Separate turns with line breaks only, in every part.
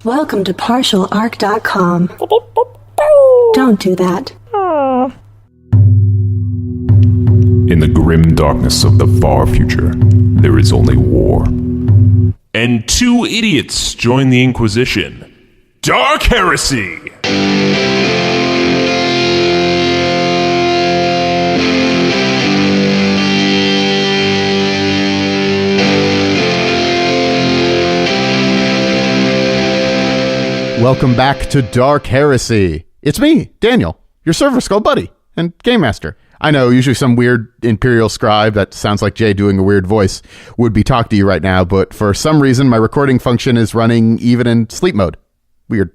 Welcome to partialarc.com. Don't do that.
In the grim darkness of the far future, there is only war. And two idiots join the Inquisition. Dark Heresy!
Welcome back to Dark Heresy. It's me, Daniel, your Server Skull buddy and Game Master. I know, usually some weird Imperial scribe that sounds like Jay doing a weird voice would be talking to you right now, but for some reason my recording function is running even in sleep mode. Weird.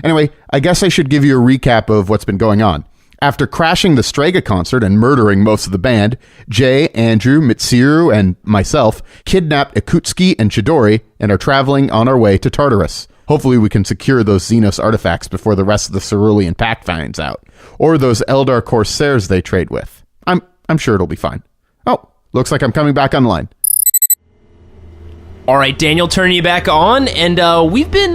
Anyway, I guess I should give you a recap of what's been going on. After crashing the Strega concert and murdering most of the band, Jay, Andrew, Mitsiru, and myself kidnapped Ikutski and Chidori and are traveling on our way to Tartarus. Hopefully we can secure those Xenos artifacts before the rest of the Cerulean pack finds out. Or those Eldar Corsairs they trade with. I'm sure it'll be fine. Oh, looks like I'm coming back online.
All right, Daniel, turning you back on, and we've been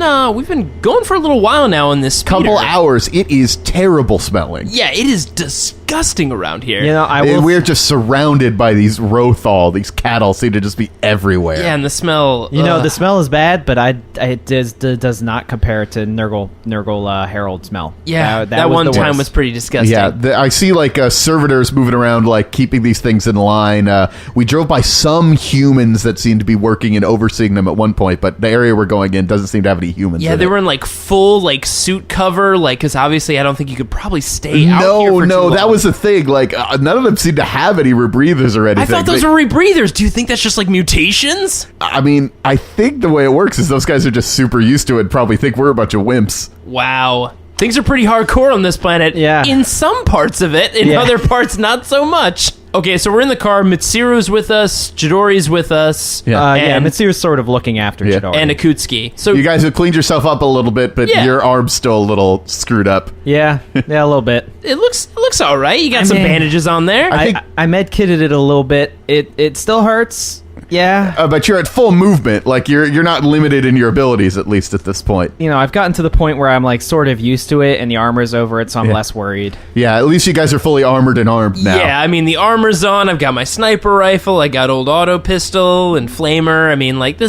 going for a little while now in this speeder.
Couple hours. It is terrible smelling.
Yeah, it is disgusting around here.
You know,
we're just surrounded by these Rothal. These cattle seem to just be everywhere.
Yeah, and the smell.
You know, the smell is bad, but it does not compare to Nurgle Herald smell.
Yeah,
that
one
was the
time
worst.
was pretty disgusting.
Yeah, I see like servitors moving around, like keeping these things in line. We drove by some humans that seem to be working and overseeing them at one point, but the area we're going in doesn't seem to have any humans.
Yeah,
in
they
it.
were in like full like suit cover, like because obviously I don't think you could probably stay out here for too long.
That was the thing. Like none of them seem to have any rebreathers or anything.
I thought those were rebreathers. Do you think that's just like mutations?
I mean, I think the way it works is those guys are just super used to it and probably think we're a bunch of wimps.
Wow. Things are pretty hardcore on this planet.
Yeah.
In some parts of it. In other parts, not so much. Okay, so we're in the car. Mitsiru's with us. Chidori's with us.
Yeah, Mitsuru's sort of looking after Chidori.
And Ikutski. So
you guys have cleaned yourself up a little bit, but your arm's still a little screwed up.
Yeah, a little bit.
it looks all right. You got some bandages on there.
I med-kitted it a little bit. It still hurts. Yeah.
But you're at full movement. Like you're not limited in your abilities, at least at this point.
You know, I've gotten to the point where I'm like sort of used to it, and the armor's over it, so I'm less worried.
Yeah, at least you guys are fully armored and armed now.
Yeah, I mean, the armor's on. I've got my sniper rifle. I got old auto pistol and flamer. I mean, like,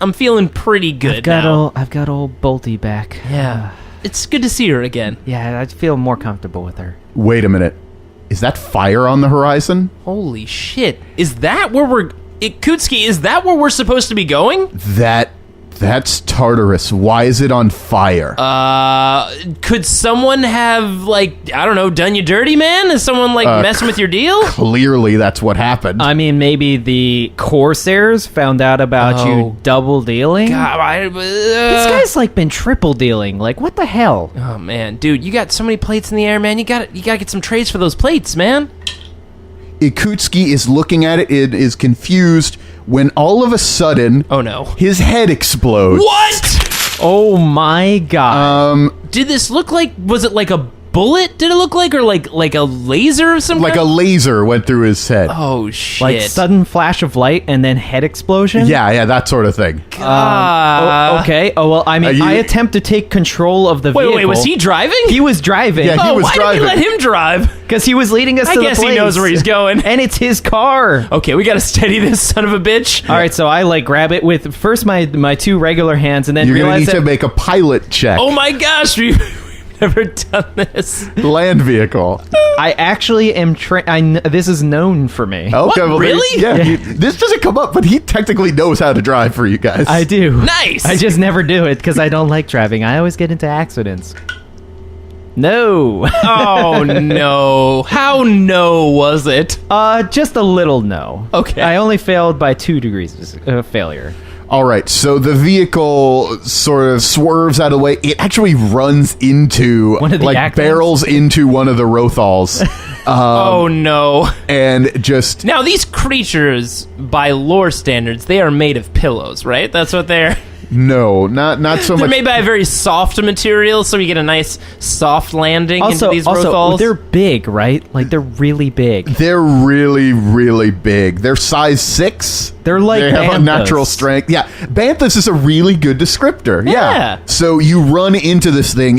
I'm feeling pretty good now.
I've got old Bolty back.
Yeah. It's good to see her again.
Yeah, I feel more comfortable with her.
Wait a minute. Is that fire on the horizon?
Holy shit. Is that where we're... Ikutski, is that where we're supposed to be going?
That's Tartarus. Why is it on fire?
Could someone have, like, I don't know, done you dirty, man? Is someone, like, messing with your deal?
Clearly, that's what happened.
I mean, maybe the Corsairs found out about you double dealing?
God,
This guy's, like, been triple dealing. Like, what the hell?
Oh, man. Dude, you got so many plates in the air, man. You gotta get some trays for those plates, man.
Ikutski is looking at it. It is confused when all of a sudden...
Oh, no.
His head explodes.
What?
Oh, my God.
Did this look like... Was it like a bullet, did it look like? Or like a laser or something?
Like a laser went through his head.
Oh, shit.
Like sudden flash of light and then head explosion?
Yeah, that sort of thing.
Okay. Oh, well, I mean, I attempt to take control of the vehicle.
Wait, was he driving?
He was driving.
Yeah, he was
why
driving.
did we let him drive?
Because he was leading us to the place.
I guess he knows where he's going.
And it's his car.
Okay, we gotta steady this son of a bitch.
All right, so I like grab it with first my two regular hands and then
You're going to
realize
need to make a pilot check.
Oh my gosh, we've never done this.
Land vehicle.
I actually am this is known for me.
Okay,
What,
well,
really?
Yeah, this doesn't come up, but he technically knows how to drive for you guys.
I do.
Nice.
I just never do it because I don't like driving. I always get into accidents. No.
Oh no. How no was it?
Just a little no.
Okay.
I only failed by 2 degrees of failure.
All right, so the vehicle sort of swerves out of the way. It actually runs into,
One of the
like,
actors?
barrels into one of the Rothals.
Oh no.
And just...
Now these creatures, by lore standards, they are made of pillows, right? That's what they're...
No, not so
They're
much.
made by a very soft material, so we get a nice soft landing into these Rothals.
they're big, right? Like, they're really big.
They're really, really big. They're size 6.
They're like
They have a
Banthas.
natural strength. Yeah, Banthas is a really good descriptor.
Yeah.
So you run into this thing,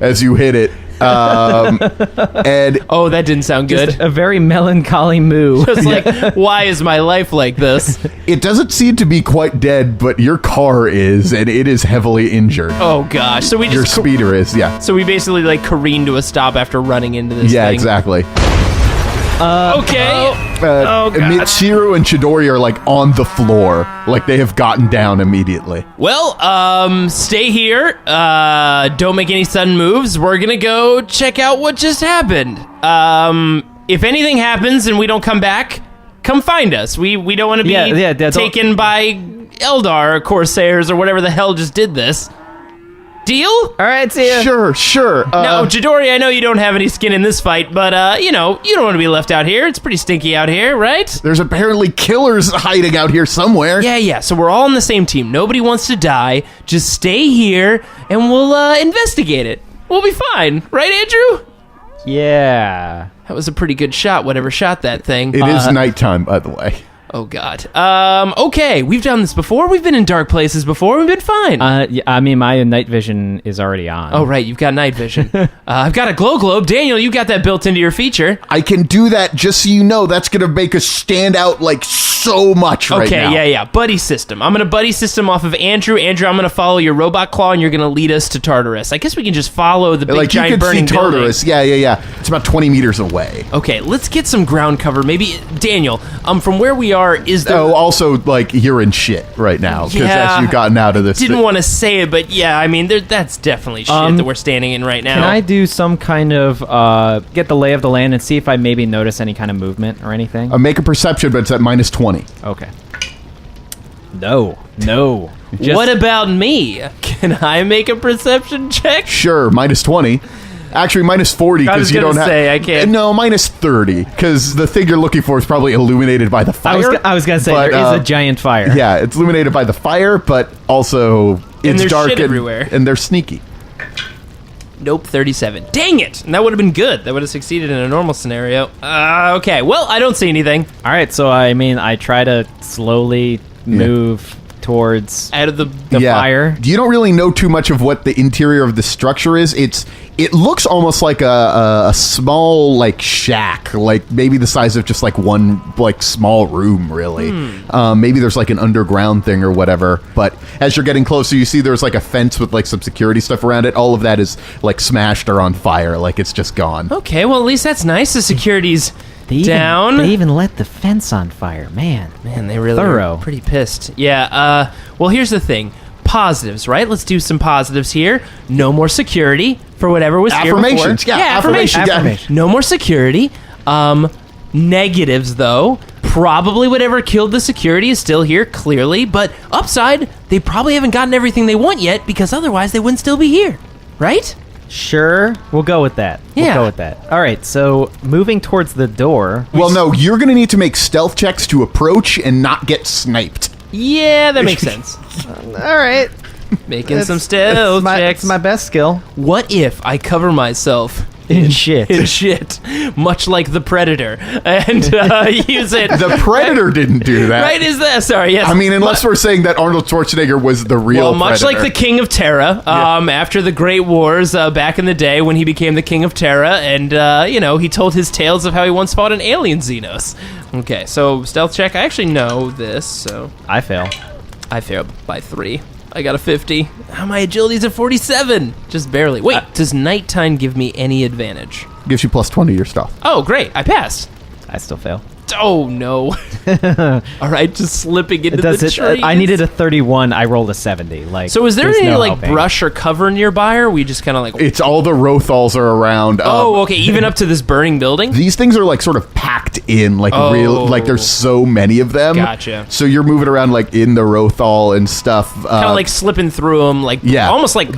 as you hit it, and
Oh, that didn't sound good.
Just a very melancholy moo.
Just like, why is my life like this?
it doesn't seem to be quite dead, but your car is, and it is heavily injured.
Oh gosh! So we
Your
just
speeder is, yeah.
so we basically like careen to a stop after running into this.
Yeah,
thing.
exactly.
Okay. Oh, God.
Michiru and Chidori are like on the floor, like they have gotten down immediately.
Well, stay here. Don't make any sudden moves. We're gonna go check out what just happened. If anything happens and we don't come back, come find us. We don't want to be taken by Eldar or Corsairs or whatever the hell just did this. Deal?
All right, see ya.
Sure.
No, Chidori, I know you don't have any skin in this fight, but, you don't want to be left out here. It's pretty stinky out here, right?
There's apparently killers hiding out here somewhere.
Yeah, so we're all on the same team. Nobody wants to die. Just stay here, and we'll, investigate it. We'll be fine. Right, Andrew?
Yeah.
That was a pretty good shot, whatever shot that thing.
It is nighttime, by the way.
Oh, God. Okay, we've done this before. We've been in dark places before. We've been fine.
Yeah, I mean, my night vision is already on.
Oh, right, you've got night vision. I've got a glow globe. Daniel, you got that built into your feature.
I can do that, just so you know. That's going to make us stand out like so much right now.
Okay, yeah. Buddy system. I'm going to buddy system off of Andrew. Andrew, I'm going to follow your robot claw, and you're going to lead us to Tartarus. I guess we can just follow the big,
Like,
giant
you can
burning
see Tartarus.
building.
Yeah. It's about 20 meters away.
Okay, let's get some ground cover. Maybe, Daniel, from where we are, is there...
Oh, also, like, you're in shit right now, because
Yeah.
as you've gotten out of this
Didn't
thing-
want to say it, but yeah, I mean, that's definitely shit that we're standing in right now.
Can I do some kind of, get the lay of the land and see if I maybe notice any kind of movement or anything?
Make a perception, but it's at minus 20.
Okay. No. Just-
What about me? Can I make a perception check?
Sure, minus 20. Actually, minus 40
I was
because you
gonna
don't have...
say, I can't-
No, minus 30, because the thing you're looking for is probably illuminated by the fire.
I was gonna say,
but,
there is a giant fire.
Yeah, it's illuminated by the fire, but also it's
there's
dark
shit everywhere.
and they're sneaky.
Nope, 37. Dang it! And that would have been good. That would have succeeded in a normal scenario. Okay, well, I don't see anything.
All right, so I mean, I try to slowly move towards
Out of the
fire.
You don't really know too much of what the interior of the structure is. It looks almost like a small like shack, like maybe the size of just like one like small room, really. Maybe there's like an underground thing or whatever. But as you're getting closer, you see there's like a fence with like some security stuff around it. All of that is like smashed or on fire, like it's just gone.
Okay, well, at least that's nice. The security's
They
down.
They even let the fence on fire, man.
Man, they really
Thorough.
are pretty pissed. Yeah, well, here's the thing. Positives, right? Let's do some positives here. No more security for whatever was here before.
Affirmations, yeah, affirmations, yeah.
Affirmation.
No more security. Negatives, though. Probably whatever killed the security is still here, clearly. But upside, they probably haven't gotten everything they want yet, because otherwise they wouldn't still be here. Right?
Sure, we'll go with that.
Yeah.
We'll go with that. All right, so moving towards the door.
Well, no, you're going to need to make stealth checks to approach and not get sniped.
Yeah, that makes sense.
All right.
Making some stealth checks.
It's my best skill.
What if I cover myself
In shit.
in shit, much like the Predator, and use it?
The Predator didn't do that.
Right? Is that sorry? Yes.
I mean, unless we're saying that Arnold Schwarzenegger was the real
well, much
Predator.
like the King of Terra, after the Great Wars back in the day when he became the King of Terra, and he told his tales of how he once fought an alien Xenos. Okay, so stealth check. I actually know this, so
I fail.
I failed by 3. I got a 50. My agility's at 47. Just barely. Wait, does nighttime give me any advantage?
Gives you plus 20 to your stuff.
Oh, great. I passed.
I still fail.
Oh, no. All right, just slipping into the trees.
I needed a 31. I rolled a 70. Like,
So is there
there's
any,
no
like,
helping.
brush or cover nearby, or we just kind of, like...
It's all the Rothals are around.
Oh, okay, even up to this burning building?
These things are like sort of packed in, like real, like there's so many of them.
Gotcha.
So you're moving around like in the Rothal and stuff.
Kind of like slipping through them, like
Yeah.
almost like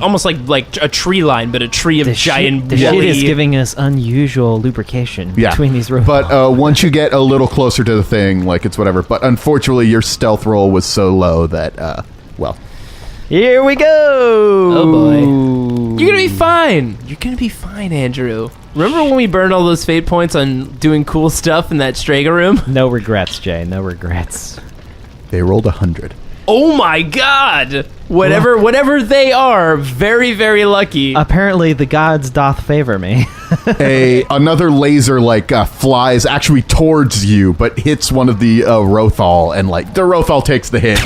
a tree line, but a tree of giant
The shit
woolly-
is giving us unusual lubrication between these robots.
But once you get a little closer to the thing, like it's whatever. But unfortunately, your stealth roll was so low that well.
Here we go.
Oh boy. You're gonna be fine. You're gonna be fine, Andrew. Remember when we burned all those fate points on doing cool stuff in that Strega room?
No regrets, Jay. No regrets.
They rolled 100.
Oh my god! Whatever they are, very, very lucky.
Apparently, the gods doth favor me.
Another laser flies actually towards you, but hits one of the Rothal, and the Rothal takes the hit.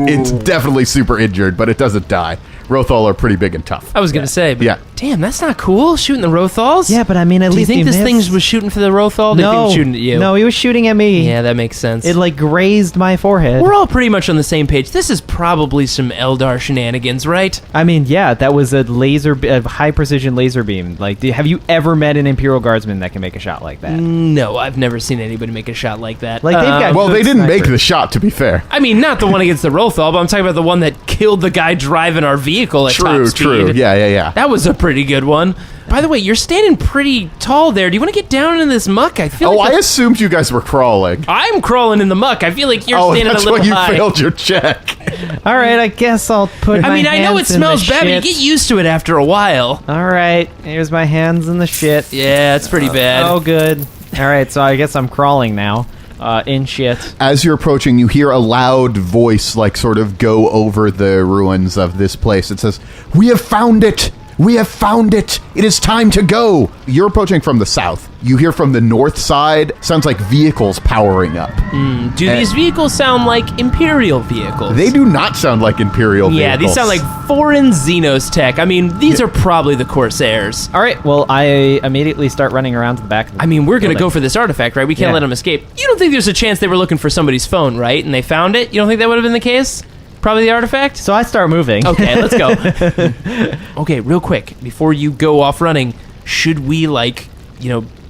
It's definitely super injured, but it doesn't die. Rothal are pretty big and tough.
I was gonna say, but
yeah.
Damn, that's not cool. Shooting the Rothals.
Yeah, but I mean, at least
do you think this
missed.
thing was shooting for the Rothal?
No,
he was shooting at you.
No, he was shooting at me.
Yeah, that makes sense.
It grazed my forehead.
We're all pretty much on the same page. This is probably some Eldar shenanigans, right?
I mean, yeah, that was a high precision laser beam. Have you ever met an Imperial Guardsman that can make a shot like that?
No, I've never seen anybody make a shot like that.
They've got.
Well,
good
they didn't
snipers.
make the shot, to be fair.
I mean, not the one against the Rothal, but I'm talking about the one that killed the guy driving our vehicle at top speed.
True. Yeah.
That was a pretty good one. By the way, you're standing pretty tall there. Do you want to get down in this muck? I feel
I assumed you guys were crawling.
I'm crawling in the muck. I feel like you're standing
that's
a little
why you
high.
failed your check.
All right, I guess I'll put my
I mean, I know it
hands in the
smells bad, but you
shit.
get used to it after a while.
All right, here's my hands in the shit.
Yeah, it's pretty bad.
Oh, good. All right, so I guess I'm crawling now. In shit.
As you're approaching, you hear a loud voice sort of go over the ruins of this place. It says, "We have found it! We have found it! It is time to go!" You're approaching from the south. You hear from the north side, sounds like vehicles powering up.
Do these vehicles sound like Imperial vehicles?
They do not sound like Imperial vehicles.
Yeah, these sound like foreign Xenos tech. I mean, these are probably the Corsairs.
All right, well, I immediately start running around to the back of the
I mean, we're going to
building.
go for this artifact, right? We can't
Yeah.
let them escape. You don't think there's a chance they were looking for somebody's phone, right? And they found it? You don't think that would have been the case? Probably the artifact?
So I start moving.
Okay, let's go. Okay, real quick, before you go off running, should we,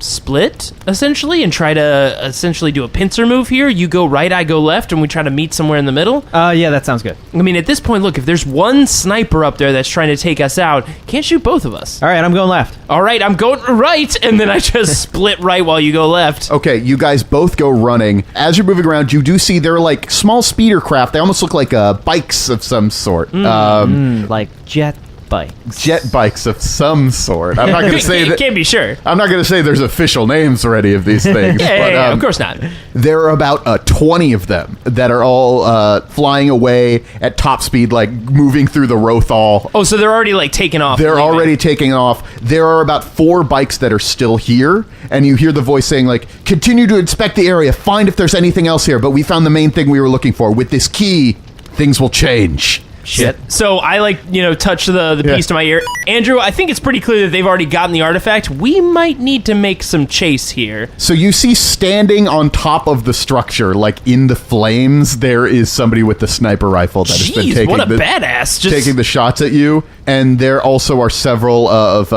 split, essentially, and try to essentially do a pincer move here? You go right, I go left, and we try to meet somewhere in the middle?
Yeah, that sounds good.
I mean, at this point, look, if there's one sniper up there that's trying to take us out, can't shoot both of us.
All right, I'm going left.
All right, I'm going right, and then I just split right while you go left.
Okay, you guys both go running. As you're moving around, you do see they're small speeder craft. They almost look like bikes of some sort.
Like jet bikes.
Jet bikes of some sort. I'm not going to say that.
Can't be sure.
I'm not going to say there's official names for any of these things.
Yeah,
but,
of course not.
There are about 20 of them that are all flying away at top speed, moving through the Rothal.
Oh, so they're already taking off.
They're
leaving.
already taking off. There are about 4 bikes that are still here, and you hear the voice saying, continue to inspect the area, find if there's anything else here, but we found the main thing we were looking for. With this key, things will change.
Shit. So I touch the piece to my ear. Andrew, I think it's pretty clear that they've already gotten the artifact. We might need to make some chase here.
So you see standing on top of the structure, in the flames, there is somebody with the sniper rifle that has been
Jeez,
taking
what a badass. Just
taking the shots at you. And there also are several of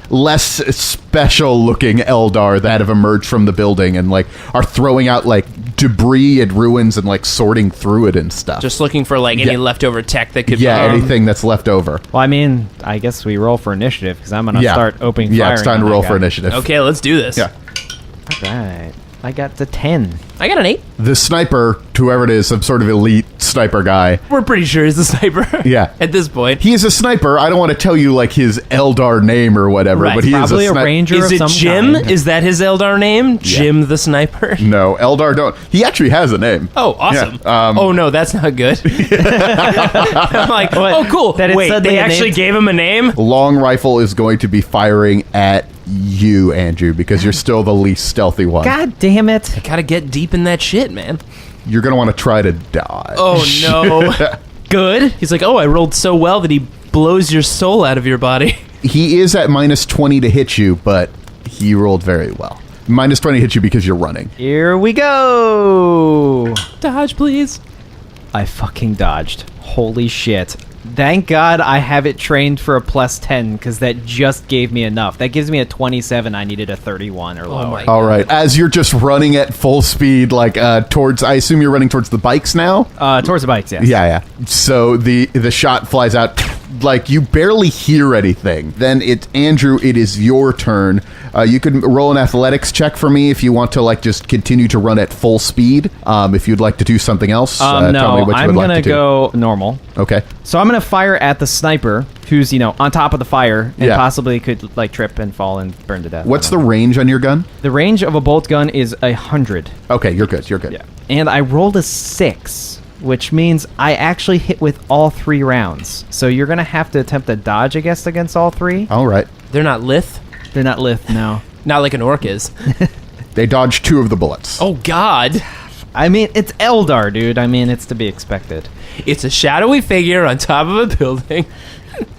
less special looking Eldar that have emerged from the building and are throwing out debris and ruins and sorting through it and stuff.
just looking for any leftover tech that could
anything that's left over.
Well, I mean, I guess we roll for initiative because I'm going to start opening
Yeah,
firing.
it's time to
on
roll
that
for
guy.
initiative.
Okay, let's do this.
Yeah.
All right. I got the 10.
I got an 8.
The sniper, whoever it is, some sort of elite sniper guy.
We're pretty sure he's the sniper.
Yeah.
At this point.
He is a sniper. I don't want to tell you his Eldar name or whatever,
Right.
but he
Probably
is
a ranger
Is
of
it
some
Jim?
kind.
Is that his Eldar name? Jim the sniper?
No, Eldar don't. He actually has a name.
Oh, awesome.
Yeah,
oh, no, that's not good. I'm like, oh, cool.
That it
Wait,
said
they
they had
actually
names?
gave him a name?
Long rifle is going to be firing at you, Andrew, because you're still the least stealthy one.
God damn it.
Gotta get deep in that shit, man.
You're going to want to try to dodge.
Oh, no. Good. He's like, oh, I rolled so well that he blows your soul out of your body.
He is at minus 20 to hit you, but he rolled very well. Minus 20 hits you because you're running.
Here we go.
Dodge, please.
I fucking dodged. Holy shit. Thank God I have it trained for a plus 10 because that just gave me enough. That gives me a 27. I needed a 31 or lower.
my
All right. As you're just running at full speed, towards, I assume you're running towards the bikes now?
Towards the bikes, yes.
Yeah. So the shot flies out like you barely hear anything. Then it's Andrew, it is your turn. You can roll an athletics check for me if you want to like just continue to run at full speed. If you'd like to do something else, tell me
no,
what you
I'm
would
gonna
like to do.
go normal.
Okay.
So I'm gonna fire at the sniper, who's on top of the fire and possibly could like trip and fall and burn to death.
What's the range on your gun?
The range of a bolt gun is 100.
Okay, you're good. You're good.
Yeah. And I rolled a 6, which means I actually hit with all 3 rounds. So you're gonna have to attempt a dodge, I guess, against all 3.
All right.
They're not lith.
They're not lithe, no.
Not like an orc is.
They dodged 2 of the bullets.
Oh, God.
I mean, it's Eldar, dude. I mean, it's to be expected.
It's a shadowy figure on top of a building.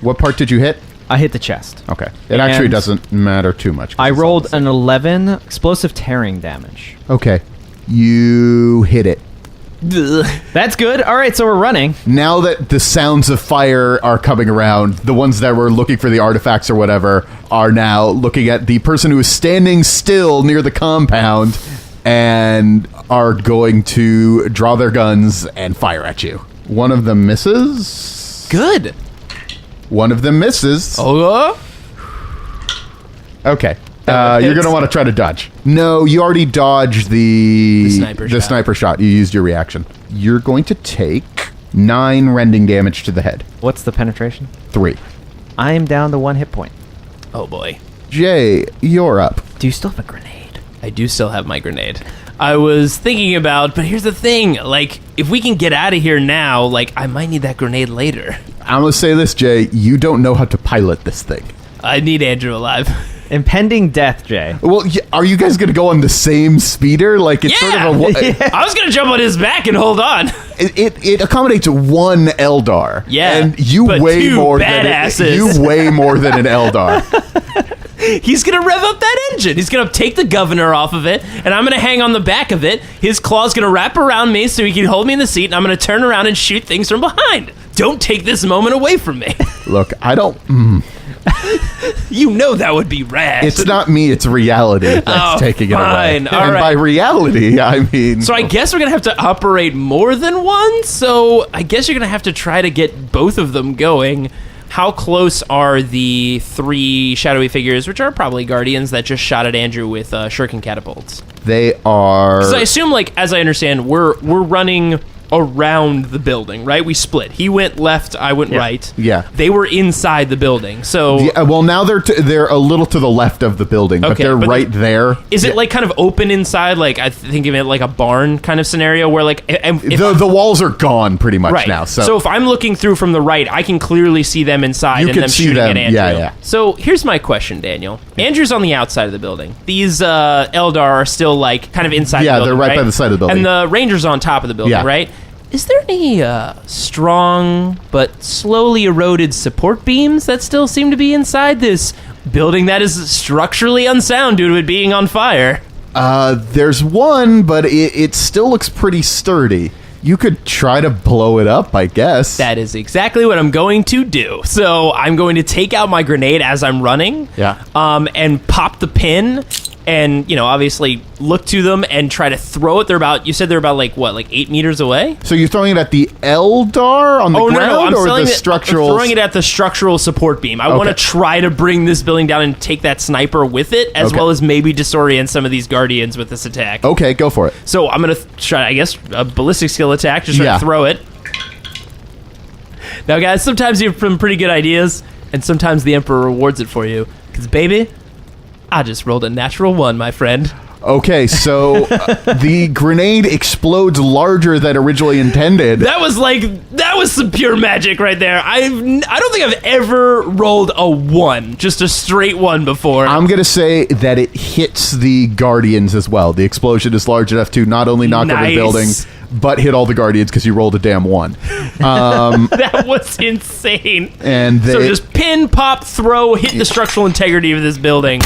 What part did you hit?
I hit the chest.
Okay. It actually doesn't matter too much.
I rolled an 11 explosive tearing damage.
Okay. You hit it.
That's good. All right, so we're running.
Now that the sounds of fire are coming around, the ones that were looking for the artifacts or whatever are now looking at the person who is standing still near the compound and are going to draw their guns and fire at you. One of them misses.
Good.
One of them misses.
Oh,
Okay. You're going to want to try to dodge. No, you already dodged the sniper shot. You used your reaction. You're going to take 9 rending damage to the head.
What's the penetration?
3.
I am down to 1 hit point.
oh boy.
Jay, you're up.
Do you still have a grenade?
I do still have my grenade. I was thinking about, but here's the thing. Like, if we can get out of here now, like, I might need that grenade later.
I'm going to say this, Jay. You don't know how to pilot this thing.
I need Andrew alive.
Impending death, Jay.
Well, are you guys going to go on the same speeder? Like, it's sort of a...
I was going to jump on his back and hold on.
It accommodates 1 Eldar.
Yeah,
and you
but
weigh
2
more
badasses.
than you weigh more than an Eldar.
He's going to rev up that engine. He's going to take the governor off of it, and I'm going to hang on the back of it. His claw's going to wrap around me so he can hold me in the seat, and I'm going to turn around and shoot things from behind. Don't take this moment away from me.
Look, I don't...
You know that would be rad.
It's not me, it's reality that's taking
fine.
it away.
All
and
right.
by reality, I mean...
So I guess we're going to have to operate more than one, so I guess you're going to have to try to get both of them going. How close are the 3 shadowy figures, which are probably guardians that just shot at Andrew with shuriken catapults?
They are...
Because I assume, like, as I understand, we're running around the building, right? We split. He went left, I went right.
Yeah.
They were inside the building, so...
Yeah, well, now they're a little to the left of the building, but
Okay,
they're
but
right there.
Is it, like, kind of open inside? Like, I think of it like a barn kind of scenario where, like...
The walls are gone pretty much
right.
now.
So if I'm looking through from the right, I can clearly see them inside and
can
them
see
shooting
them.
at Andrew.
Yeah.
So here's my question, Daniel. Andrew's on the outside of the building. These Eldar are still, like, kind of inside the building,
they're right by the side of the building.
And the Ranger's on top of the building,
Yeah.
right? Is there any strong but slowly eroded support beams that still seem to be inside this building that is structurally unsound due to it being on fire?
There's one, but it still looks pretty sturdy. You could try to blow it up, I guess.
That is exactly what I'm going to do. So I'm going to take out my grenade as I'm running.
Yeah.
And pop the pin and, obviously look to them and try to throw it. You said they're about, like 8 meters away?
So you're throwing it at the Eldar on the ground, or the structural...
I'm throwing it at the structural support beam. I want to try to bring this building down and take that sniper with it, as well as maybe disorient some of these guardians with this attack.
Okay, go for it.
So I'm going to try, I guess, a ballistic skill attack, just try to throw it. Now, guys, sometimes you have some pretty good ideas, and sometimes the Emperor rewards it for you. Because, baby, I just rolled a natural 1, my friend.
Okay, so the grenade explodes larger than originally intended.
That was some pure magic right there. I don't think I've ever rolled a 1, just a straight 1 before.
I'm going to say that it hits the Guardians as well. The explosion is large enough to not only knock over the building, but hit all the Guardians because you rolled a damn 1.
That was insane.
And
so just pin, pop, throw, hit the structural integrity of this building.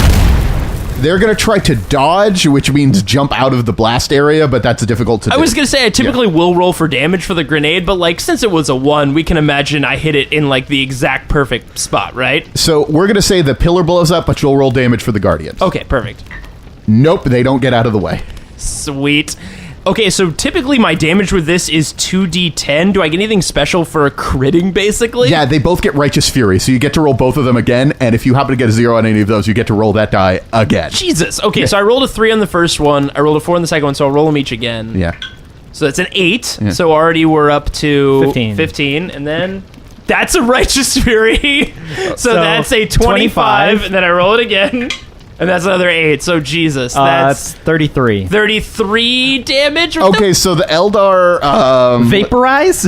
They're going to try to dodge, which means jump out of the blast area, but that's difficult to do.
I was going to say, I typically will roll for damage for the grenade, but, since it was a 1, we can imagine I hit it in, the exact perfect spot, right?
So we're going to say the pillar blows up, but you'll roll damage for the Guardians.
Okay, perfect.
Nope, they don't get out of the way.
Sweet. Okay, so typically my damage with this is 2d10. Do I get anything special for critting, basically?
Yeah, they both get Righteous Fury, so you get to roll both of them again, and if you happen to get a 0 on any of those, you get to roll that die again.
Jesus. Okay, so I rolled a 3 on the first one. I rolled a 4 on the second one, so I'll roll them each again.
Yeah.
So that's an 8. So already we're up to 15. And then that's a Righteous Fury. so that's a 25. And then I roll it again. And that's another 8. So Jesus, that's
33.
33 damage.
Okay, so the Eldar...
Vaporize?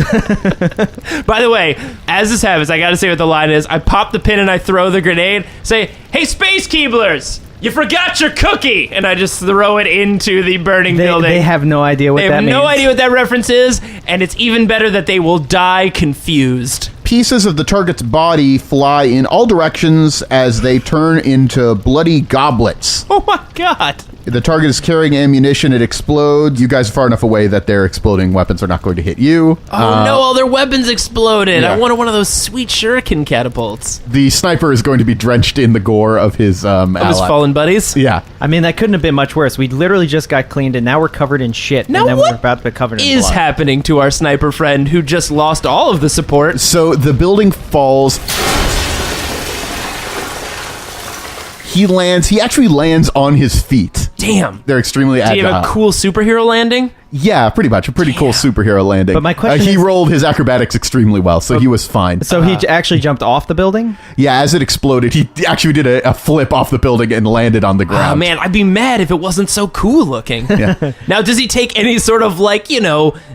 By the way, as this happens, I gotta say what the line is. I pop the pin and I throw the grenade. Say, hey, Space Keeblers! You forgot your cookie! And I just throw it into the burning building.
They have no idea what that means.
They have no idea what that reference is, and it's even better that they will die confused.
Pieces of the target's body fly in all directions as they turn into bloody goblets.
Oh my god!
The target is carrying ammunition. It explodes. You guys are far enough away that their exploding weapons are not going to hit you.
Oh no, all their weapons exploded.
Yeah.
I wanted one of those sweet shuriken catapults.
The sniper is going to be drenched in the gore of his ally.
Of his fallen buddies?
Yeah.
I mean, that couldn't have been much worse. We literally just got cleaned, and now we're covered in shit.
Now
and then
what
we're about to be covered in
is
blood.
happening to our sniper friend who just lost all of the support?
So the building falls. He actually lands on his feet.
Damn.
They're extremely
Do
agile.
you have a cool superhero landing?
Yeah, pretty much. A pretty cool superhero landing.
But my question
he
is-
rolled his acrobatics extremely well, so he was fine.
So he actually jumped off the building?
Yeah, as it exploded, he actually did a flip off the building and landed on the ground.
Oh man, I'd be mad if it wasn't so cool looking.
Yeah.
Now, does he take any sort of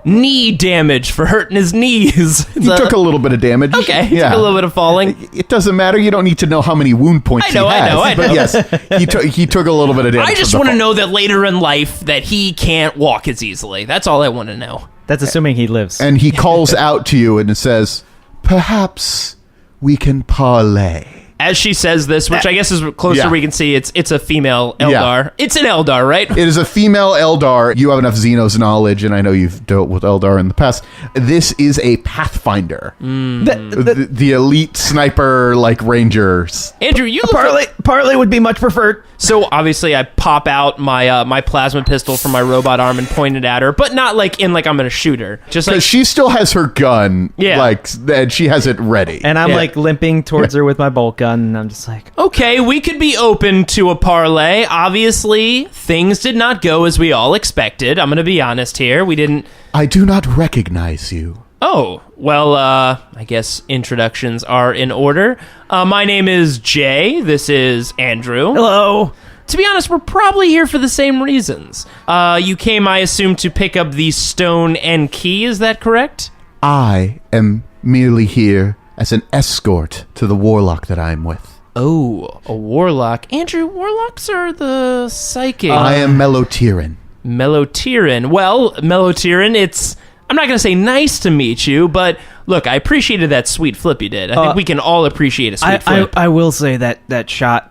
knee damage for hurting his knees?
He took a little bit of damage.
Okay, he
Yeah.
took a little bit of falling.
It doesn't matter. You don't need to know how many wound points
I know,
he has.
I know.
But yes, he took a little bit of damage.
I just want to know that later in life that he can't walk as easily. That's all I want to know.
That's assuming he lives.
And he calls out to you and says, "Perhaps we can parlay."
As she says this, which I guess is closer
Yeah.
we can see, it's a female Eldar.
Yeah.
It's an Eldar, right?
It is a female Eldar. You have enough Xenos knowledge, and I know you've dealt with Eldar in the past. This is a Pathfinder. The elite sniper, rangers.
Andrew, you look
Parlay would be much preferred.
So obviously I pop out my my plasma pistol from my robot arm and point it at her, but not I'm gonna shoot her. Just
Because she still has her gun,
Yeah.
and she has it ready.
And I'm
Yeah.
limping towards her with my bolt gun, and I'm just like,
okay, we could be open to a parlay. Obviously, things did not go as we all expected. I'm gonna be honest here. We didn't.
I do not recognize you.
Oh, well, I guess introductions are in order. My name is Jay. This is Andrew.
hello.
To be honest, we're probably here for the same reasons. You came, I assume, to pick up the stone and key. Is that correct?
I am merely here as an escort to the warlock that I am with.
Oh, a warlock. Andrew, warlocks are the psychic.
I am Melotirin.
Melotirin. Well, Melotirin, I'm not going to say nice to meet you, but look, I appreciated that sweet flip you did. I think we can all appreciate a sweet flip.
I will say that shot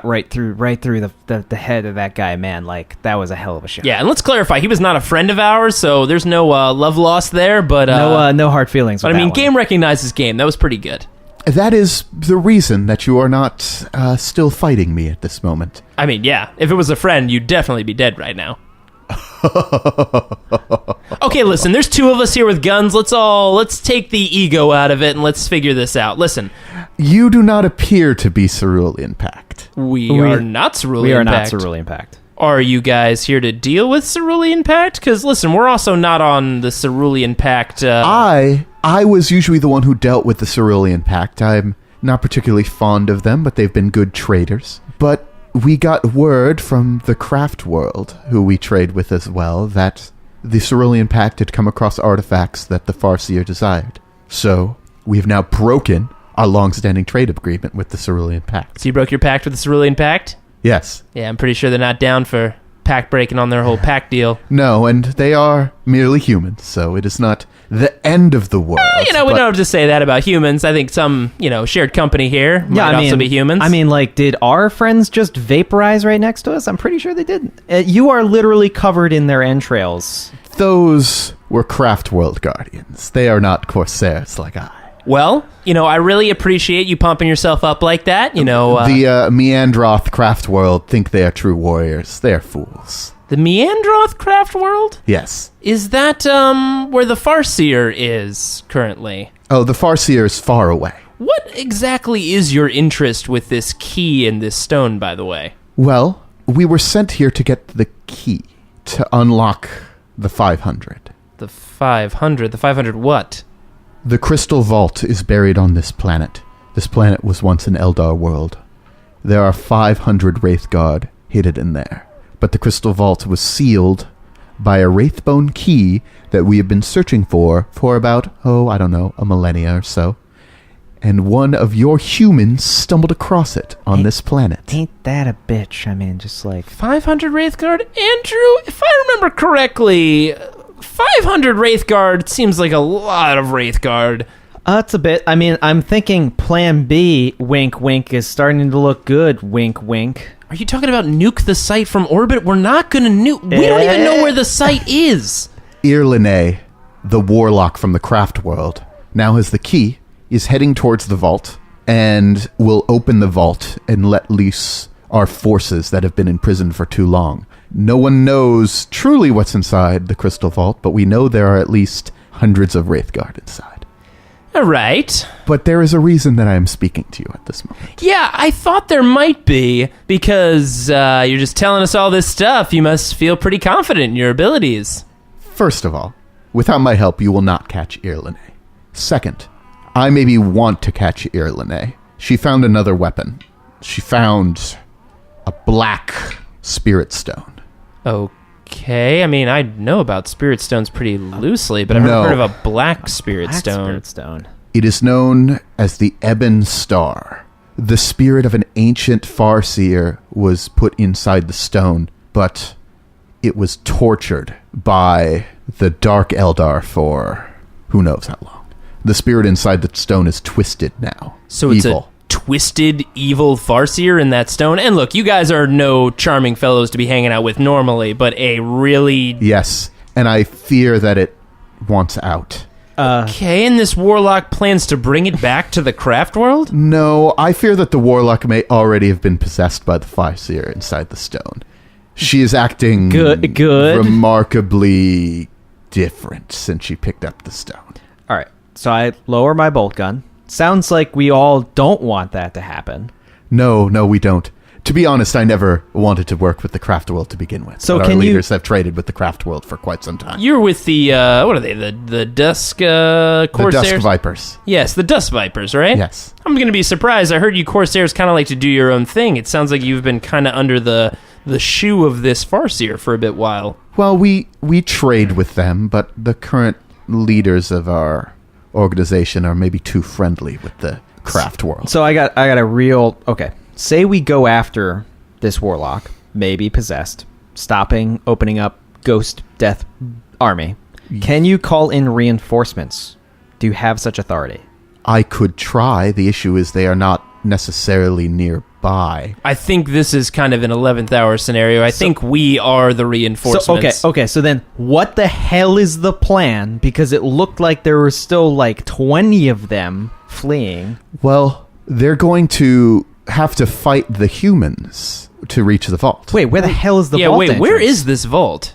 right through the head of that guy, man, that was a hell of a shot.
Yeah, and let's clarify, he was not a friend of ours, so there's no love lost there, but...
no hard feelings.
But
with
I mean,
that one.
game recognizes game. That was pretty good.
That is the reason that you are not still fighting me at this moment.
I mean, yeah, if it was a friend, you'd definitely be dead right now. Okay, listen, there's two of us here with guns. Let's take the ego out of it and let's figure this out. Listen,
You do not appear to be Cerulean Pact.
we are not Cerulean
We are not
Pact.
Cerulean Pact.
Are you guys here to deal with Cerulean Pact? Because, listen, we're also not on the Cerulean Pact.
I was usually the one who dealt with the Cerulean Pact. I'm not particularly fond of them, but they've been good traders. But we got word from the craft world, who we trade with as well, that the Cerulean Pact had come across artifacts that the Farseer desired. So, we have now broken our long-standing trade agreement with the Cerulean Pact.
So you broke your pact with the Cerulean Pact?
Yes.
Yeah, I'm pretty sure they're not down for pact breaking on their whole pact deal.
No, and they are merely humans, so it is not the end of the world.
We don't have to say that about humans. I think some, shared company here might also be humans.
I mean, did our friends just vaporize right next to us? I'm pretty sure they did. You are literally covered in their entrails.
Those were craft world guardians. They are not corsairs like I.
well, I really appreciate you pumping yourself up like that.
The Meandroth craft world think they are true warriors. They are fools.
The Meandroth craft world?
Yes.
Is that, where the Farseer is currently?
Oh, the Farseer is far away.
What exactly is your interest with this key and this stone, by the way?
Well, we were sent here to get the key to unlock the 500.
The 500? The 500 what?
The crystal vault is buried on this planet. This planet was once an Eldar world. There are 500 Wraithguard hidden in there. But the crystal vault was sealed by a Wraithbone key that we have been searching for about, a millennia or so. And one of your humans stumbled across it on this planet.
Ain't that a bitch? I mean, just like...
500 Wraithguard? Andrew, if I remember correctly, 500 Wraithguard seems like a lot of Wraithguard.
It's a bit. I mean, I'm thinking Plan B, wink, wink, is starting to look good, wink, wink.
Are you talking about nuke the site from orbit? We're not going to nuke... We don't even know where the site is.
Irlene, the warlock from the craft world, now has the key, is heading towards the vault, and will open the vault and let loose our forces that have been imprisoned for too long. No one knows truly what's inside the crystal vault, but we know there are at least hundreds of Wraithguard inside.
All right.
But there is a reason that I am speaking to you at this moment.
Yeah, I thought there might be, because you're just telling us all this stuff. You must feel pretty confident in your abilities.
First of all, without my help, you will not catch Irlene. Second, I maybe want to catch Irlene. She found another weapon. She found a black spirit stone.
Okay, I mean, I know about spirit stones pretty loosely, but I've never heard of a black spirit stone.
It is known as the Ebon Star. The spirit of an ancient Farseer was put inside the stone, but it was tortured by the Dark Eldar for who knows how long. The spirit inside the stone is twisted now.
So it's evil. A twisted, evil Farseer in that stone? And look, you guys are no charming fellows to be hanging out with normally, but a really...
Yes, and I fear that it wants out.
Okay, and this warlock plans to bring it back to the craft world?
No, I fear that the warlock may already have been possessed by the Farseer inside the stone. She is acting
good,
remarkably different since she picked up the stone.
All right, so I lower my bolt gun. Sounds like we all don't want that to happen.
No, we don't. To be honest, I never wanted to work with the craft world to begin with.
So
but our leaders have traded with the craft world for quite some time.
You're with the, what are they, the Dusk Corsairs?
The Dusk Vipers.
Yes, the Dusk Vipers, right?
Yes.
I'm going to be surprised. I heard you Corsairs kind of like to do your own thing. It sounds like you've been kind of under the shoe of this Farseer for a bit while.
Well, we trade with them, but the current leaders of our organization are maybe too friendly with the craft world.
So I got a real... Okay. Say we go after this warlock, maybe possessed, opening up Ghost Death Army. Can you call in reinforcements? Do you have such authority?
I could try. The issue is they are not necessarily nearby.
I think this is kind of an 11th hour scenario. I think we are the reinforcements.
Okay, so then what the hell is the plan? Because it looked like there were still like 20 of them fleeing.
Well, they're going to have to fight the humans to reach the vault.
Wait, where the hell is the vault entrance?
Where is this vault?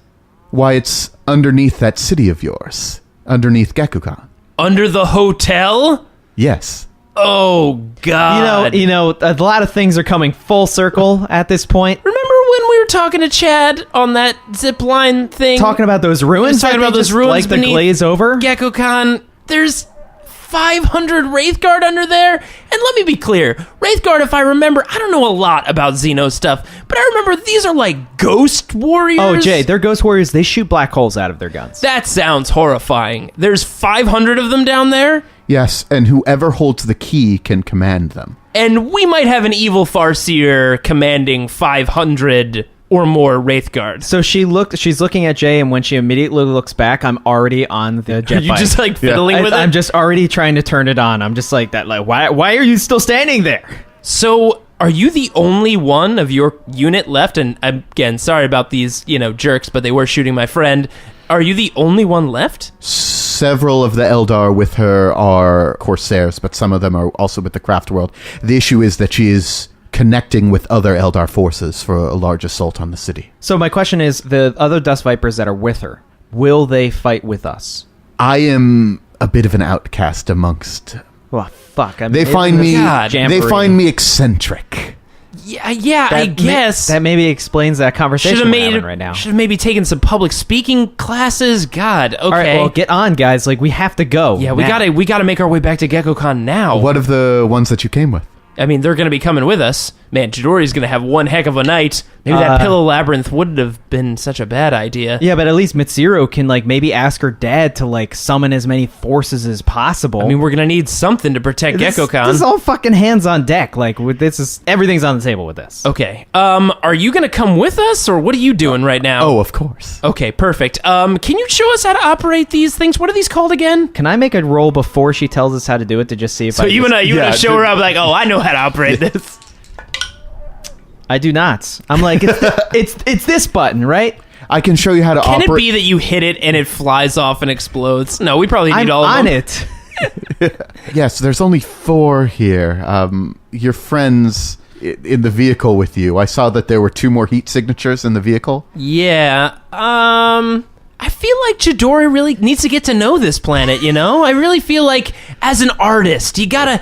Why, it's underneath that city of yours. Underneath Gekukan.
Under the hotel?
Yes.
Oh, God.
You know, a lot of things are coming full circle at this point.
Remember when we were talking to Chad on that zip line thing?
Talking about those ruins?
Talking about those ruins
like the glaze over?
Gekukan. There's 500 Wraithguard under there. And let me be clear, Wraithguard, if I remember, I don't know a lot about Xenos stuff, but I remember these are like ghost warriors.
Oh, Jay, they're ghost warriors. They shoot black holes out of their guns.
That sounds horrifying. There's 500 of them down there?
Yes, and whoever holds the key can command them.
And we might have an evil Farseer commanding 500 or more Wraithguard.
So she's looking at Jay, and when she immediately looks back, I'm already on the jet
Are you just like fiddling with it?
I'm just already trying to turn it on. I'm just like that. Like, why are you still standing there?
So, are you the only one of your unit left? And again, sorry about these, jerks, but they were shooting my friend. Are you the only one left?
Several of the Eldar with her are Corsairs, but some of them are also with the craft world. The issue is that she is connecting with other Eldar forces for a large assault on the city.
So my question is, the other Dust Vipers that are with her, will they fight with us?
I am a bit of an outcast amongst...
Well, fuck. I mean,
They find me
jamboree.
eccentric.
Yeah, I guess.
That maybe explains that conversation we're having right now.
Should have maybe taken some public speaking classes. God, okay.
All right, well, get on, guys. Like, we have to go.
Yeah,
now.
we gotta make our way back to GeckoCon now.
What of the ones that you came with?
I mean, they're gonna be coming with us. Man, Chidori's gonna have one heck of a night. Maybe that pillow labyrinth wouldn't have been such a bad idea.
Yeah, but at least Mitsuru can, like, maybe ask her dad to, like, summon as many forces as possible.
I mean, we're gonna need something to protect GeckoCon.
This is all fucking hands on deck. Like, everything's on the table with this.
Okay. Are you gonna come with us, or what are you doing right now?
Oh, of course.
Okay, perfect. Can you show us how to operate these things? What are these called again?
Can I make a roll before she tells us how to do it to just see if
So you wanna show her up like, oh, I know how to operate this.
I do not. I'm like, it's this button, right?
I can show you how to
Can
operate.
it be that you hit it and it flies off and explodes? No, we probably need
I'm
all of
on
them.
it.
Yes, there's only 4 here. Your friends in the vehicle with you. I saw that there were 2 more heat signatures in the vehicle.
Yeah. I feel like Chidori really needs to get to know this planet, you know? I really feel like as an artist, you gotta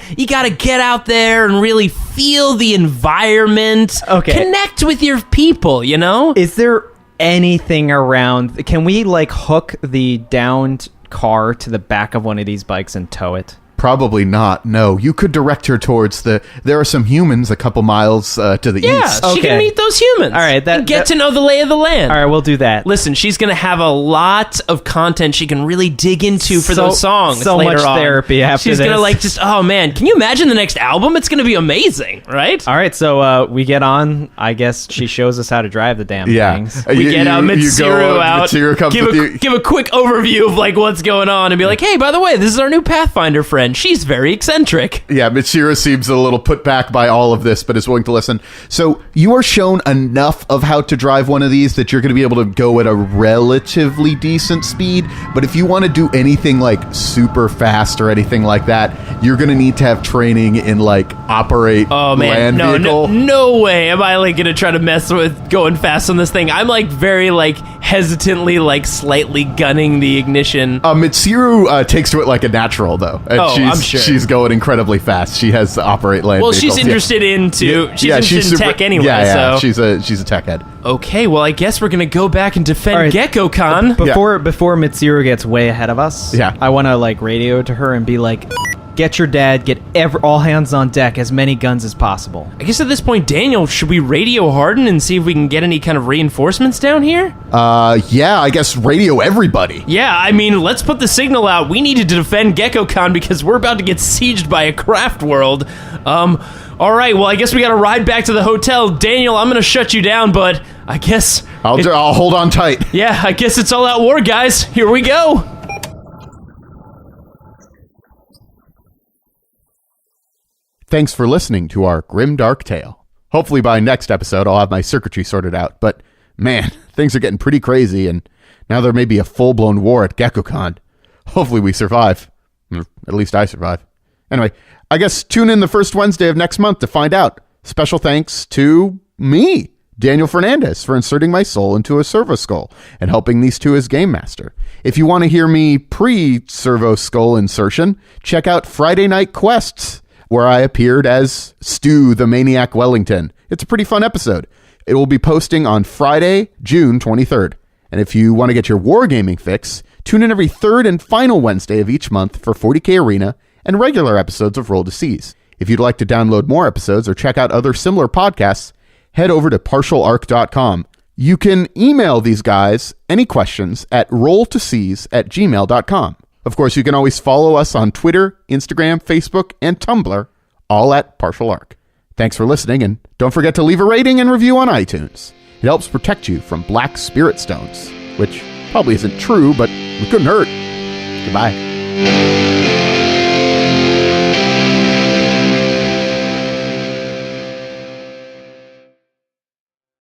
get out there and really feel the environment.
Okay.
Connect with your people, you know?
Is there anything around? Can we, like, hook the downed car to the back of one of these bikes and tow it?
Probably not. No, you could direct her towards there are some humans a couple miles to the east.
She can meet those humans.
All right,
and get to know the lay of the land.
All right, we'll do that.
Listen, she's going to have a lot of content she can really dig into for those songs
so
later
much
on.
therapy after
She's
this.
going to like just, oh man, can you imagine the next album? It's going to be amazing, right?
All right, so we get on. I guess she shows us how to drive the damn things.
We get Mitsuru out,
Mitsuru comes with you.
give a quick overview of like what's going on and be like, hey, by the way, this is our new Pathfinder friend. She's very eccentric.
Yeah, Mitsuru seems a little put back by all of this, but is willing to listen. So you are shown enough of how to drive one of these that you're going to be able to go at a relatively decent speed. But if you want to do anything like super fast or anything like that, you're going to need to have training in like operate land vehicle.
No way am I like going to try to mess with going fast on this thing. I'm like very like hesitantly like slightly gunning the ignition.
Mitsuru takes to it like a natural though. And
I'm sure.
She's going incredibly fast. She has to operate land vehicles.
She's interested in tech anyway.
Yeah,
so.
she's a tech head.
Okay, well, I guess we're going to go back and defend GeckoCon.
Before Mitsuru gets way ahead of us, I want to like radio to her and be like, get your dad, get all hands on deck, as many guns as possible.
I guess at this point, Daniel, should we radio Hardin and see if we can get any kind of reinforcements down here?
Yeah, I guess radio everybody.
Yeah, I mean, let's put the signal out. We needed to defend GeckoCon because we're about to get sieged by a craft world. All right, well, I guess we got to ride back to the hotel. Daniel, I'm going to shut you down, but I guess...
I'll hold on tight.
Yeah, I guess it's all out war, guys. Here we go.
Thanks for listening to our grimdark tale. Hopefully by next episode, I'll have my circuitry sorted out. But, man, things are getting pretty crazy, and now there may be a full-blown war at GeckoCon. Hopefully we survive. At least I survive. Anyway, I guess tune in the first Wednesday of next month to find out. Special thanks to me, Daniel Fernandez, for inserting my soul into a servo skull and helping these two as Game Master. If you want to hear me pre-servo skull insertion, check out Friday Night Quests, where I appeared as Stu the Maniac Wellington. It's a pretty fun episode. It will be posting on Friday, June 23rd. And if you want to get your wargaming fix, tune in every third and final Wednesday of each month for 40K Arena and regular episodes of Roll to Seize. If you'd like to download more episodes or check out other similar podcasts, head over to partialarc.com. You can email these guys any questions at rolltoseize@gmail.com. Of course, you can always follow us on Twitter, Instagram, Facebook, and Tumblr, all at Partial Arc. Thanks for listening, and don't forget to leave a rating and review on iTunes. It helps protect you from black spirit stones, which probably isn't true, but it couldn't hurt. Goodbye.